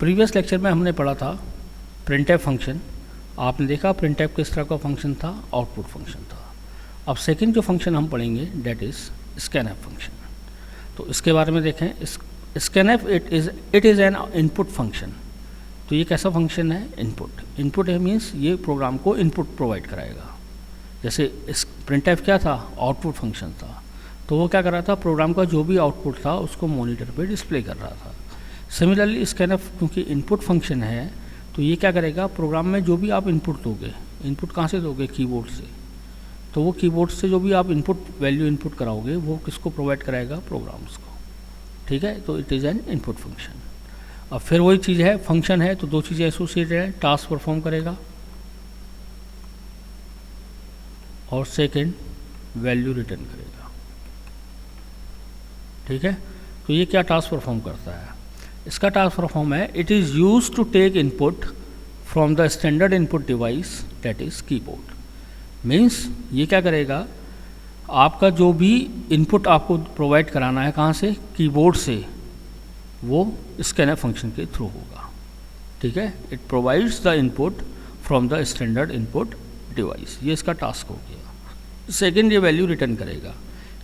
Previous lecture में हमने पढ़ा था प्रिंटफ फंक्शन। आपने देखा प्रिंटफ किस तरह का फंक्शन था, आउटपुट फंक्शन था। अब सेकंड जो फंक्शन हम पढ़ेंगे डेट इज़ स्कैनफ फंक्शन। तो इसके बारे में देखें। Scanf it is an input function. तो ये कैसा फंक्शन है? इनपुट है मीन्स ये प्रोग्राम को इनपुट प्रोवाइड कराएगा। जैसे इस प्रिंटफ क्या था? आउटपुट फंक्शन था। तो वो क्या कर रहा था? प्रोग्राम का जो भी आउटपुट था उसको मॉनिटर पे डिस्प्ले कर रहा था। सिमिलरली स्कैनफ क्योंकि इनपुट फंक्शन है तो ये क्या करेगा? प्रोग्राम में जो भी आप इनपुट दोगे, इनपुट कहाँ से दोगे? कीबोर्ड से। तो वो कीबोर्ड से जो भी आप इनपुट वैल्यू इनपुट कराओगे वो किसको प्रोवाइड कराएगा? प्रोग्राम्स को। ठीक है, तो it is an input function. अब फिर वही चीज़ है, फंक्शन है तो दो चीज़ें एसोसिएटेड हैं, टास्क परफॉर्म करेगा और सेकंड वैल्यू रिटर्न करेगा। ठीक है, तो ये क्या टास्क परफॉर्म करता है? इसका टास्क परफॉर्म है it is use to take input from the standard input device that is keyboard. Means ये क्या करेगा? आपका जो भी इनपुट आपको प्रोवाइड कराना है कहाँ से? कीबोर्ड से, वो स्कैनफ फंक्शन के थ्रू होगा। ठीक है, it provides the input from the standard input device. ये इसका टास्क हो गया। सेकेंड, ये वैल्यू रिटर्न करेगा।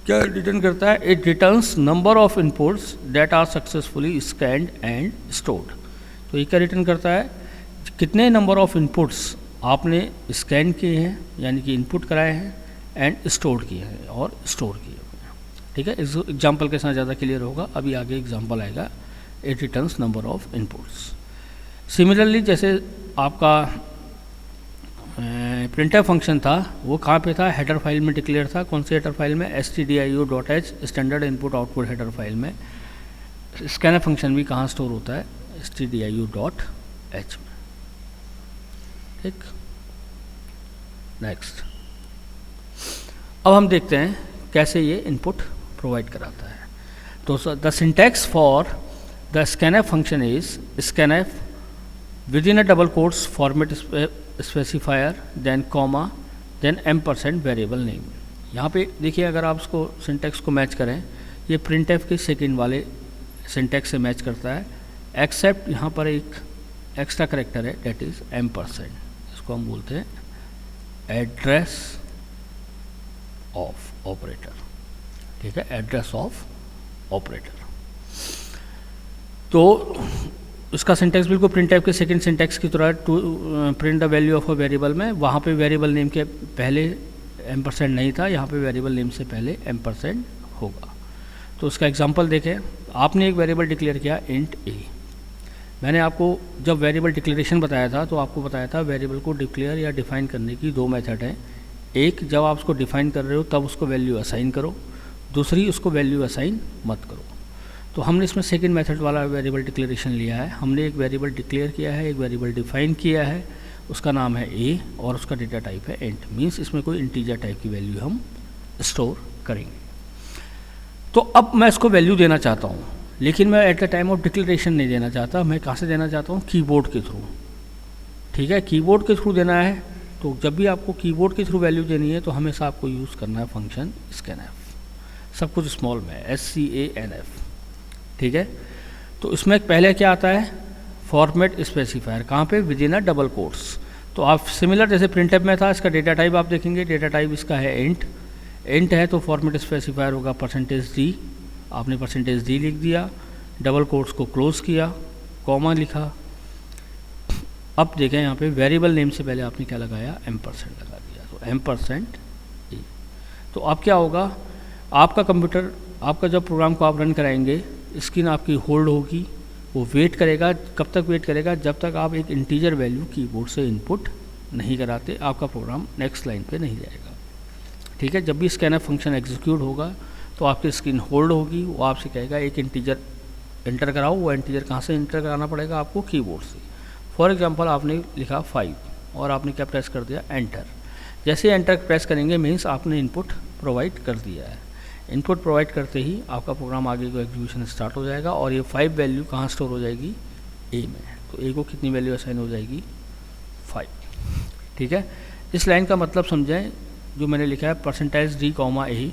क्या रिटर्न करता है? It returns number of inputs that are successfully scanned and stored. तो ये क्या रिटर्न करता है? कितने नंबर ऑफ इनपुट्स आपने स्कैन किए हैं यानी कि इनपुट कराए हैं एंड स्टोर किए हैं और स्टोर किए हुए हैं। ठीक है, इस एग्जाम्पल के साथ ज़्यादा क्लियर होगा। अभी आगे एग्जाम्पल आएगा। It returns number of inputs. Similarly जैसे आपका प्रिंटफ फंक्शन था वो कहाँ पे था? हेडर फाइल में डिक्लेयर था। कौन सी हेडर फाइल में? stdio.h standard input output header file में। स्कैनफ फंक्शन भी कहाँ स्टोर होता है? stdio.h में। ठीक, नेक्स्ट। अब हम देखते हैं कैसे ये इनपुट प्रोवाइड कराता है। तो the syntax for the scanf function is scanf within a double quotes format specifier then comma then %, variable name. यहाँ पे देखिए, अगर आप उसको सिंटैक्स को मैच करें, ये प्रिंटफ के सेकेंड वाले सिंटैक्स से मैच करता है, एक्सेप्ट यहाँ पर एक एक्स्ट्रा करेक्टर है डेट इज़ %। इसको हम बोलते हैं एड्रेस ऑफ ऑपरेटर। ठीक है, एड्रेस ऑफ ऑपरेटर। तो इसका सिंटैक्स बिल्कुल प्रिंटफ के सेकंड सिंटैक्स की तरह, to print the value of a variable में। वहाँ पे वेरिएबल नेम के पहले %, नहीं था, यहाँ पे वेरिएबल नेम से पहले %, होगा। तो उसका एग्जांपल देखें। आपने एक वेरिएबल डिक्लेयर किया इंट a। मैंने आपको जब वेरिएबल डिक्लेरेशन बताया था तो आपको बताया था वेरिएबल को डिक्लेयर या डिफाइन करने की दो मेथड हैं। एक, जब आप उसको डिफाइन कर रहे हो तब उसको वैल्यू असाइन करो, दूसरी उसको वैल्यू असाइन मत करो। तो हमने इसमें सेकंड मेथड वाला वेरिएबल डिक्लेरेशन लिया है। हमने एक वेरिएबल डिक्लेयर किया है, एक वेरिएबल डिफाइन किया है, उसका नाम है a और उसका डेटा टाइप है इंट। मीन्स इसमें कोई इंटीजर टाइप की वैल्यू हम स्टोर करेंगे। तो अब मैं इसको वैल्यू देना चाहता हूँ, लेकिन मैं at the time of declaration नहीं देना चाहता। मैं कहाँ से देना चाहता हूँ? कीबोर्ड के थ्रू। ठीक है, कीबोर्ड के थ्रू देना है। तो जब भी आपको कीबोर्ड के थ्रू वैल्यू देनी है तो हमेशा आपको यूज़ करना है फंक्शन स्कैनफ। सब कुछ स्मॉल में, SCANF। ठीक है, तो इसमें पहले क्या आता है? Format specifier. कहाँ पे? With in a double quotes. तो आप सिमिलर जैसे प्रिंटफ में था, इसका डेटा टाइप आप देखेंगे, डेटा टाइप इसका है इंट है तो फॉर्मेट स्पेसिफायर होगा %d। आपने %d लिख दिया, डबल कोट्स को क्लोज किया, कॉमा लिखा। अब देखें यहाँ पे वेरिएबल नेम से पहले आपने क्या लगाया? %, लगा दिया, तो %e। तो अब क्या होगा? आपका कंप्यूटर, आपका जब प्रोग्राम को आप रन कराएंगे, स्क्रीन आपकी होल्ड होगी, वो वेट करेगा। कब तक वेट करेगा? जब तक आप एक इंटीजर वैल्यू कीबोर्ड से इनपुट नहीं कराते, आपका प्रोग्राम नेक्स्ट लाइन पे नहीं जाएगा। ठीक है, जब भी स्कैनफ फंक्शन एग्जीक्यूट होगा तो आपकी स्क्रीन होल्ड होगी, वो आपसे कहेगा एक इंटीजर एंटर कराओ। वो इंटीजर कहाँ से एंटर कराना पड़ेगा? आपको कीबोर्ड से। फॉर एग्जांपल आपने लिखा 5 और आपने क्या प्रेस कर दिया? एंटर। जैसे एंटर प्रेस करेंगे मीन्स आपने इनपुट प्रोवाइड कर दिया है। इनपुट प्रोवाइड करते ही आपका प्रोग्राम आगे को एग्जीक्यूशन स्टार्ट हो जाएगा और ये 5 वैल्यू कहाँ स्टोर हो जाएगी? a में। तो a को कितनी वैल्यू असाइन हो जाएगी? 5। ठीक है, इस लाइन का मतलब समझें जो मैंने लिखा है %d, a।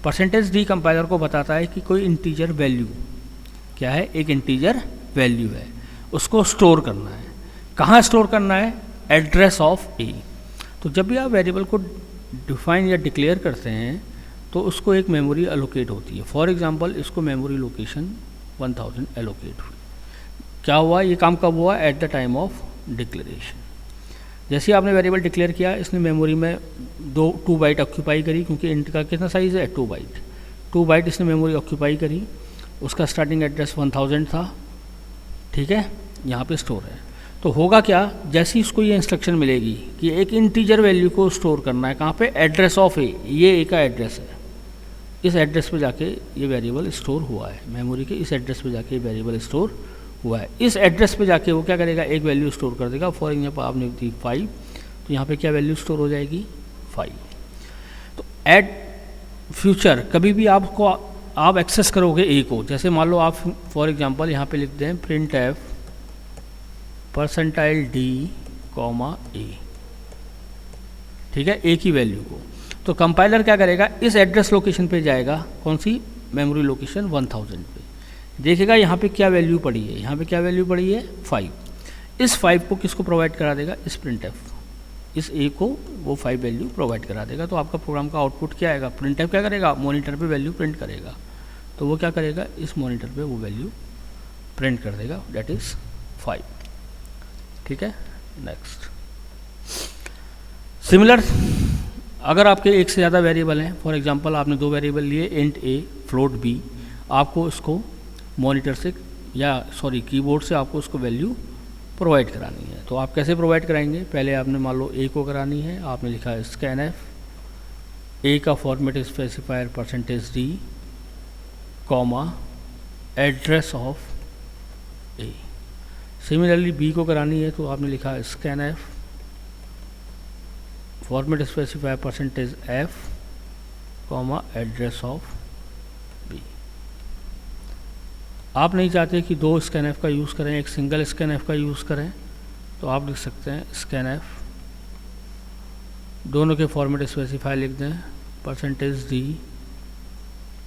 %d कंपाइलर को बताता है कि कोई इंटीजर वैल्यू क्या है? एक इंटीजर वैल्यू है उसको स्टोर करना है। कहाँ स्टोर करना है? एड्रेस ऑफ ए। तो जब भी आप वेरिएबल को डिफाइन या डिक्लेयर करते हैं तो उसको एक मेमोरी एलोकेट होती है। फॉर एग्जांपल इसको मेमोरी लोकेशन 1000 एलोकेट हुई। क्या हुआ? ये काम कब हुआ? At the time of declaration. जैसे आपने वेरिएबल डिक्लेयर किया, इसने मेमोरी में 2 बाइट ऑक्यूपाई करी, क्योंकि इंट का कितना साइज़ है? 2 बाइट। 2 बाइट इसने मेमोरी ऑक्यूपाई करी। उसका स्टार्टिंग एड्रेस 1000 था, ठीक है, यहाँ पे स्टोर है। तो होगा क्या? जैसे ही इसको ये इंस्ट्रक्शन मिलेगी कि एक इंटीजर वैल्यू को स्टोर करना है, कहाँ पे? एड्रेस ऑफ ए। ये ए का एड्रेस है, इस एड्रेस पे जाके ये वेरिएबल स्टोर हुआ है। मेमोरी के इस एड्रेस पे जाके ये वेरिएबल स्टोर हुआ है। इस एड्रेस पे जाके वो क्या करेगा? एक वैल्यू स्टोर कर देगा। फॉर एग्जाम्पल आपने दी 5, तो यहाँ पे क्या वैल्यू स्टोर हो जाएगी? 5। तो एट फ्यूचर कभी भी आप एक्सेस करोगे ए को, जैसे मान लो आप फॉर एग्जांपल यहाँ पे लिख दें print F percentile D comma a, ठीक है, ए की वैल्यू को, तो कंपाइलर क्या करेगा? इस एड्रेस लोकेशन पे जाएगा। कौन सी? मेमोरी लोकेशन 1000 पे। देखेगा यहाँ पे क्या वैल्यू पड़ी है। यहाँ पे क्या वैल्यू पड़ी है? 5। इस 5 को किसको प्रोवाइड करा देगा? इस प्रिंट एफ, इस ए को वो 5 वैल्यू प्रोवाइड करा देगा। तो आपका प्रोग्राम का आउटपुट क्या आएगा? प्रिंट एफ क्या करेगा? मॉनिटर पे वैल्यू प्रिंट करेगा। तो वो क्या करेगा? इस मॉनिटर पे वो वैल्यू प्रिंट कर देगा, डेट इज़ 5, ठीक है। नेक्स्ट, सिमिलर अगर आपके एक से ज़्यादा वेरिएबल हैं, फॉर एग्जांपल आपने 2 वेरिएबल लिए, इंट ए फ्लोट बी, आपको इसको मॉनिटर से कीबोर्ड से आपको उसको वैल्यू प्रोवाइड करानी है। तो आप कैसे प्रोवाइड कराएंगे? पहले आपने मान लो ए को करानी है, आपने लिखा है स्कैन एफ, ए का format specifier percentage D comma address of A. Similarly B को करानी है, तो आपने लिखा है scanf format specifier percentage F comma address of B. आप नहीं चाहते कि 2 स्कैन एफ का यूज़ करें, एक सिंगल स्कैन एफ का यूज़ करें, तो आप लिख सकते हैं स्कैन एफ, दोनों के फॉर्मेट स्पेसिफायर लिख दें percentage D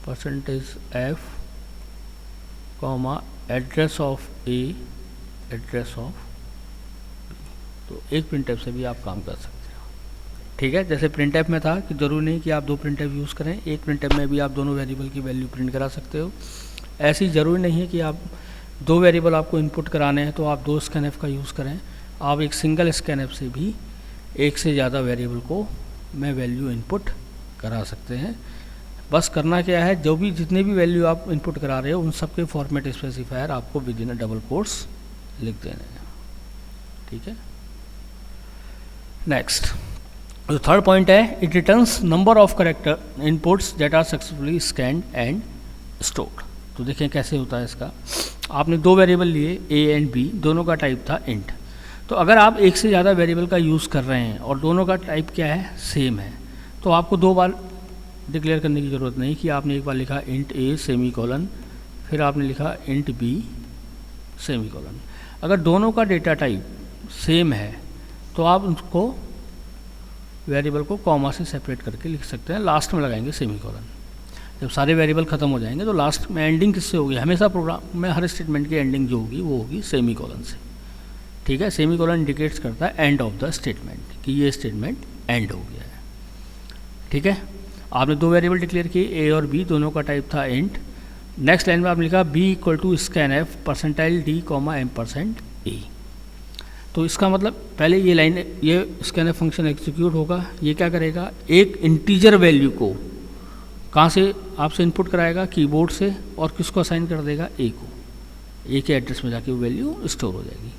percentage F comma address of A address of B. तो एक प्रिंट एफ से भी आप काम कर सकते हैं, ठीक है। जैसे प्रिंट एफ में था कि ज़रूरी नहीं कि आप 2 प्रिंट एफ यूज़ करें, एक प्रिंट एफ में भी आप दोनों वेरिएबल की वैल्यू प्रिंट करा सकते हो। ऐसी ज़रूरी नहीं है कि आप 2 वेरिएबल आपको इनपुट कराने हैं तो आप 2 स्कैन एफ का यूज़ करें। आप एक सिंगल स्कैन एफ से भी एक से ज़्यादा वेरिएबल को में वैल्यू इनपुट करा सकते हैं। बस करना क्या है, जो भी जितने भी वैल्यू आप इनपुट करा रहे हो उन सब के फॉर्मेट स्पेसिफायर आपको विद इन डबल कोट्स लिख देने हैं, ठीक है। नेक्स्ट, जो थर्ड पॉइंट है, it returns number of character inputs that are successfully scanned and stored. तो देखें कैसे होता है इसका। आपने 2 वेरिएबल लिए ए एंड बी, दोनों का टाइप था इंट। तो अगर आप एक से ज़्यादा वेरिएबल का यूज़ कर रहे हैं और दोनों का टाइप क्या है? सेम है, तो आपको 2 बार डिक्लेयर करने की ज़रूरत नहीं कि आपने एक बार लिखा इंट ए सेमी कॉलन, फिर आपने लिखा इंट बी सेमी कॉलन। अगर दोनों का डेटा टाइप सेम है तो आप उसको वेरिएबल को कॉमा से सेपरेट करके लिख सकते हैं, लास्ट में लगाएंगे सेमी कॉलन। जब सारे वेरिएबल ख़त्म हो जाएंगे तो लास्ट में एंडिंग किससे होगी? हमेशा प्रोग्राम में हर स्टेटमेंट की एंडिंग जो होगी वो होगी सेमी कॉलन से, ठीक है। सेमी कॉलन इंडिकेट्स करता है एंड ऑफ द स्टेटमेंट, कि ये स्टेटमेंट एंड हो गया है, ठीक है। आपने 2 वेरिएबल डिक्लेयर किए, ए और बी, दोनों का टाइप था इंट। नेक्स्ट लाइन में आपने लिखा b equal to scan f percentile D comma एम% ए। तो इसका मतलब पहले ये लाइन, ये स्कैन एफ फंक्शन एग्जीक्यूट होगा। ये क्या करेगा? एक इंटीजर वैल्यू को कहाँ से आपसे इनपुट कराएगा? कीबोर्ड से, और किसको असाइन कर देगा? ए को। ए के एड्रेस में जाके वो वैल्यू स्टोर हो जाएगी।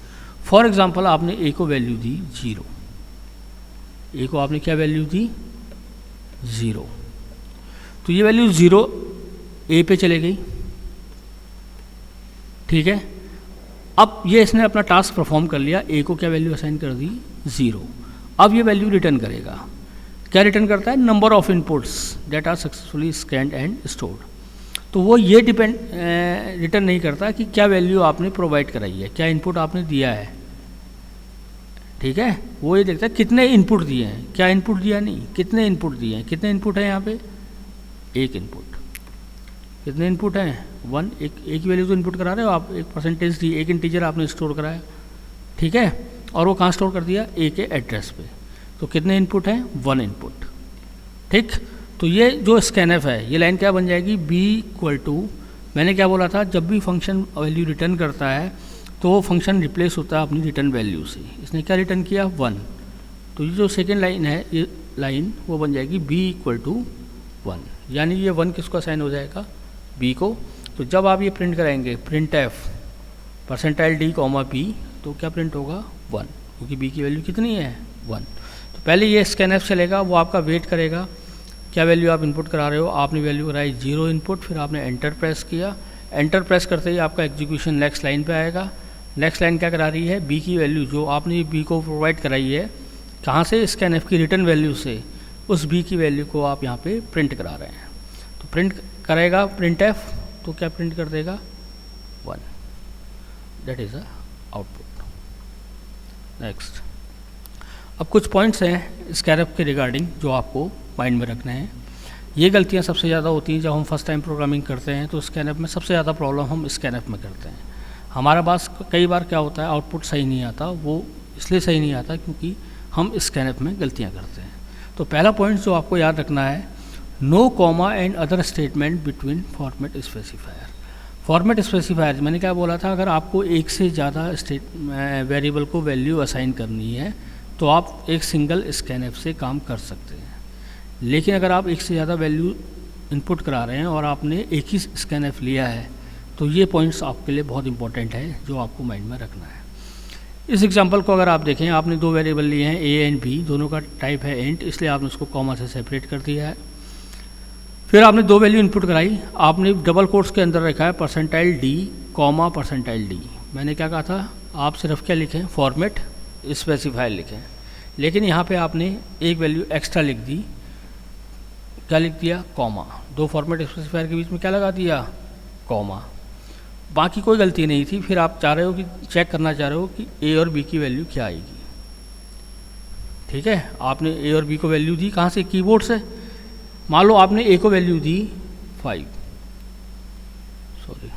फॉर एग्जांपल आपने ए को वैल्यू दी 0, ए को आपने क्या वैल्यू दी? 0। तो ये वैल्यू 0 ए पे चले गई, ठीक है। अब ये इसने अपना टास्क परफॉर्म कर लिया, ए को क्या वैल्यू असाइन कर दी? 0। अब ये वैल्यू रिटर्न करेगा। क्या रिटर्न करता है? Number of inputs that are successfully scanned and stored. तो वो ये रिटर्न नहीं करता कि क्या वैल्यू आपने प्रोवाइड कराई है, क्या इनपुट आपने दिया है, ठीक है। वो ये देखता है कितने इनपुट दिए हैं, क्या इनपुट दिया नहीं, कितने इनपुट दिए हैं। कितने इनपुट हैं यहाँ पे? 1 इनपुट। कितने इनपुट हैं? 1, एक ही वैल्यू तो इनपुट करा रहे हो आप, एक परसेंटेज डी, एक इंटीजर आपने स्टोर कराया, ठीक है, और वो कहाँ स्टोर कर दिया, ए के एड्रेस पे। तो कितने इनपुट हैं, 1 इनपुट, ठीक। तो ये जो स्कैनफ है, ये लाइन क्या बन जाएगी, बी इक्वल टू, मैंने क्या बोला था, जब भी फंक्शन वैल्यू रिटर्न करता है तो वो फंक्शन रिप्लेस होता है अपनी रिटर्न वैल्यू से। इसने क्या रिटर्न किया, 1, तो ये जो सेकेंड लाइन है, ये लाइन वो बन जाएगी बी इक्वल टू 1, यानी ये 1 किसको असाइन हो जाएगा, बी को। तो जब आप ये प्रिंट कराएंगे print F percentile D comma B, तो क्या प्रिंट होगा, 1, क्योंकि बी की वैल्यू कितनी है, 1। तो पहले ये स्कैनफ चलेगा, वो आपका वेट करेगा, क्या वैल्यू आप इनपुट करा रहे हो, आपने वैल्यू कराई 0 इनपुट, फिर आपने एंटर प्रेस किया, एंटर प्रेस करते ही आपका एग्जीक्यूशन नेक्स्ट लाइन पे आएगा। नेक्स्ट लाइन क्या करा रही है, बी की वैल्यू जो आपने बी को प्रोवाइड कराई है, कहाँ से, स्कैनफ की रिटर्न वैल्यू से, उस बी की वैल्यू को आप यहाँ पे प्रिंट करा रहे हैं। तो प्रिंट करेगा प्रिंट एफ, तो क्या प्रिंट कर देगा, 1, that is a output. Next, अब कुछ पॉइंट्स हैं स्कैनफ के रिगार्डिंग जो आपको माइंड में रखने हैं। ये गलतियाँ सबसे ज़्यादा होती हैं जब हम फर्स्ट टाइम प्रोग्रामिंग करते हैं, तो स्कैनफ में सबसे ज़्यादा प्रॉब्लम हम स्कैनफ में करते हैं। हमारा पास कई बार क्या होता है, आउटपुट सही नहीं आता, वो इसलिए सही नहीं आता क्योंकि हम स्कैनफ में गलतियाँ करते हैं। तो पहला पॉइंट जो आपको याद रखना है, no comma and other statement between format specifier. Format specifier मैंने क्या बोला था, अगर आपको एक से ज़्यादा वेरिएबल को वैल्यू असाइन करनी है तो आप एक सिंगल स्कैनफ से काम कर सकते हैं। लेकिन अगर आप एक से ज़्यादा वैल्यू इनपुट करा रहे हैं और आपने एक ही स्कैनफ लिया है, तो ये पॉइंट्स आपके लिए बहुत इंपॉर्टेंट है जो आपको माइंड में रखना है। इस एग्जांपल को अगर आप देखें, आपने 2 वेरिएबल लिए हैं, ए एंड बी, दोनों का टाइप है इंट, इसलिए आपने उसको कॉमा से सेपरेट कर दिया है। फिर आपने 2 वैल्यू इनपुट कराई, आपने डबल कोट्स के अंदर रखा है percentile D comma percentile D. मैंने क्या कहा था, आप सिर्फ क्या लिखें, फॉर्मेट स्पेसिफायर लिखें, लेकिन यहाँ पे आपने एक वैल्यू एक्स्ट्रा लिख दी, क्या लिख दिया, कॉमा। 2 फॉर्मेट स्पेसिफायर के बीच में क्या लगा दिया, कॉमा। बाकी कोई गलती नहीं थी। फिर आप चाह रहे हो कि चेक करना चाह रहे हो कि ए और बी की वैल्यू क्या आएगी, ठीक है। आपने ए और बी को वैल्यू दी कहाँ से, कीबोर्ड से। मान लो आपने ए को वैल्यू दी 5, सॉरी,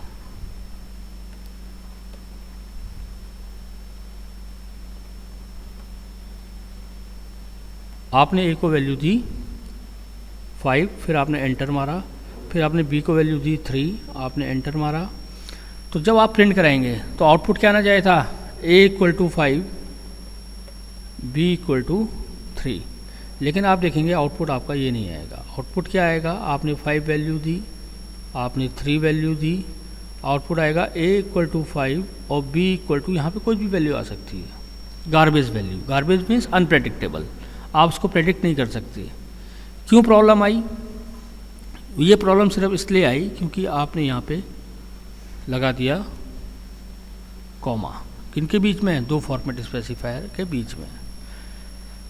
आपने ए को वैल्यू दी 5, फिर आपने एंटर मारा, फिर आपने बी को वैल्यू दी 3, आपने एंटर मारा। तो जब आप प्रिंट कराएंगे तो आउटपुट क्या आना चाहिए था, a equal to 5, b equal to 3, लेकिन आप देखेंगे आउटपुट आपका ये नहीं आएगा। आउटपुट क्या आएगा, आपने 5 वैल्यू दी, आपने 3 वैल्यू दी, आउटपुट आएगा ए इक्वल टू 5 और बी इक्वल टू, यहाँ पे कोई भी वैल्यू आ सकती है, garbage value. Garbage means unpredictable, आप उसको प्रेडिक्ट नहीं कर सकते। क्यों प्रॉब्लम आई, ये प्रॉब्लम सिर्फ इसलिए आई क्योंकि आपने यहाँ पे लगा दिया कॉमा, किनके बीच में, 2 फॉर्मेट स्पेसिफायर के बीच में।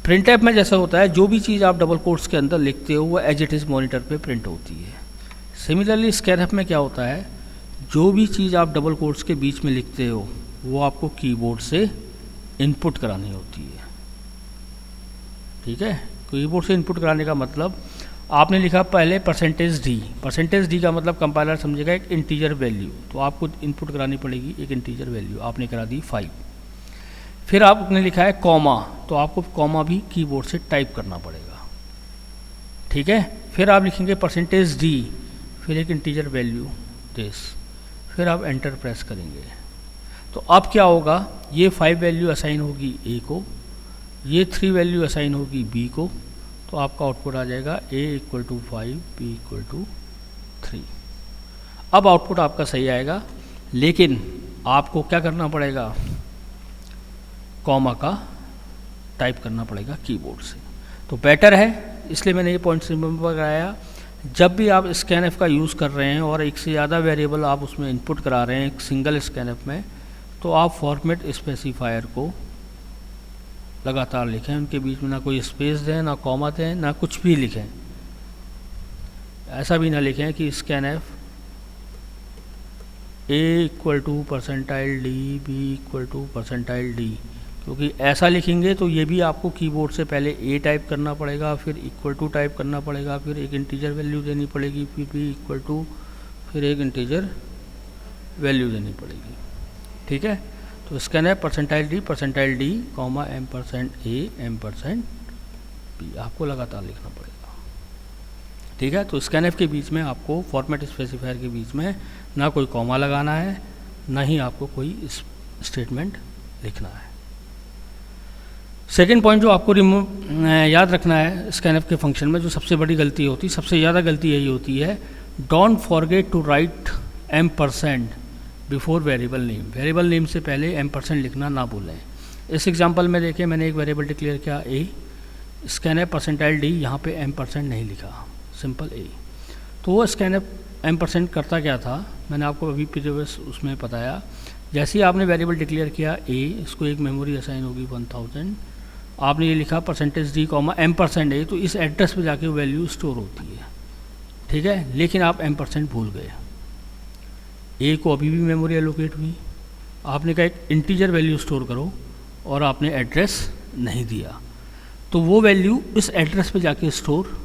प्रिंट ऐप में जैसा होता है, जो भी चीज़ आप डबल कोट्स के अंदर लिखते हो वो एज इट इज़ मॉनिटर पे प्रिंट होती है। सिमिलरली स्कैनफ में क्या होता है, जो भी चीज़ आप डबल कोट्स के बीच में लिखते हो वो आपको कीबोर्ड से इनपुट करानी होती है, ठीक है। कीबोर्ड से इनपुट कराने का मतलब, आपने लिखा पहले परसेंटेज डी, परसेंटेज डी का मतलब कंपाइलर समझेगा एक इंटीजर वैल्यू, तो आपको इनपुट करानी पड़ेगी एक इंटीजर वैल्यू, आपने करा दी 5। फिर आपने लिखा है कॉमा, तो आपको कॉमा भी कीबोर्ड से टाइप करना पड़ेगा, ठीक है। फिर आप लिखेंगे परसेंटेज डी, फिर एक इंटीजर वैल्यू दिस, फिर आप एंटर प्रेस करेंगे। तो अब क्या होगा, ये 5 वैल्यू असाइन होगी ए को, ये 3 वैल्यू असाइन होगी बी को, तो आपका आउटपुट आ जाएगा a equal to 5, b equal to 3। अब आउटपुट आपका सही आएगा, लेकिन आपको क्या करना पड़ेगा, कॉमा का टाइप करना पड़ेगा कीबोर्ड से। तो बेटर है, इसलिए मैंने ये पॉइंट रिमेंबर कराया, जब भी आप स्कैनफ का यूज़ कर रहे हैं और एक से ज़्यादा वेरिएबल आप उसमें इनपुट करा रहे हैं एक सिंगल स्कैनफ में, तो आप फॉर्मेट स्पेसिफायर को लगातार लिखें, उनके बीच में ना कोई स्पेस दें, ना कॉमा दें, ना कुछ भी लिखें। ऐसा भी ना लिखें कि स्कैनफ A equal to percentile D, B equal to percentile D, क्योंकि ऐसा लिखेंगे तो ये भी आपको कीबोर्ड से पहले ए टाइप करना पड़ेगा, फिर इक्वल टू टाइप करना पड़ेगा, फिर एक इंटीजर वैल्यू देनी पड़ेगी, फिर बी इक्वल टू फिर एक इंटीजर वैल्यू देनी पड़ेगी। ठीक है, तो स्कैन है percentile D comma M%A M%B, आपको लगातार लिखना पड़ेगा। ठीक है, तो स्कैनएफ के बीच में आपको फॉर्मेट स्पेसिफायर के बीच में ना कोई कॉमा लगाना है, ना ही आपको कोई स्टेटमेंट लिखना है। सेकेंड पॉइंट जो आपको याद रखना है स्कैनएफ के फंक्शन में, जो सबसे बड़ी गलती होती है, सबसे ज़्यादा गलती यही होती है, don't forget to write M% before variable name. Variable name से पहले M% लिखना ना भूलें। इस एग्जांपल में देखिए, मैंने एक वेरिएबल डिक्लेयर किया A, स्कैनएफ परसेंटाइल D, यहाँ पे M% नहीं लिखा, सिंपल A। तो वो स्कैनएफ M% करता क्या था, मैंने आपको अभी प्रीवियस उसमें बताया। जैसे ही आपने वेरिएबल डिक्लेयर किया A, इसको एक मेमोरी असाइन होगी 1000, आपने ये लिखा %D, M%A, तो इस एड्रेस पे जाके वैल्यू स्टोर होती है। ठीक है, लेकिन आप M% भूल गए, A को अभी भी मेमोरी एलोकेट हुई, आपने कहा एक इंटीजर वैल्यू स्टोर करो और आपने एड्रेस नहीं दिया, तो वो वैल्यू इस एड्रेस पे जाके स्टोर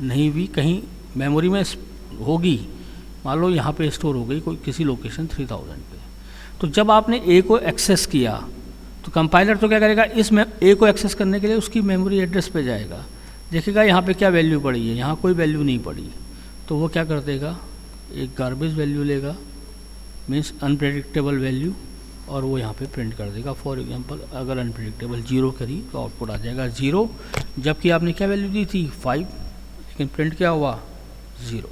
नहीं हुई, कहीं मेमोरी में होगी, मान लो यहाँ पे स्टोर हो गई कोई किसी लोकेशन 3000 पे। तो जब आपने A को एक्सेस किया तो कंपाइलर तो क्या करेगा, इस में A को एक्सेस करने के लिए उसकी मेमोरी एड्रेस पे जाएगा, देखेगा यहाँ पे क्या वैल्यू पड़ी है, यहाँ कोई वैल्यू नहीं पड़ी, तो वो क्या कर देगा, एक गार्बेज वैल्यू लेगा, मीन्स अनप्रेडिक्टेबल वैल्यू, और वो यहाँ पे प्रिंट कर देगा। फॉर एग्जांपल अगर अनप्रेडिक्टेबल 0 करी तो आउटपुट आ जाएगा 0, जबकि आपने क्या वैल्यू दी थी 5, लेकिन प्रिंट क्या हुआ 0।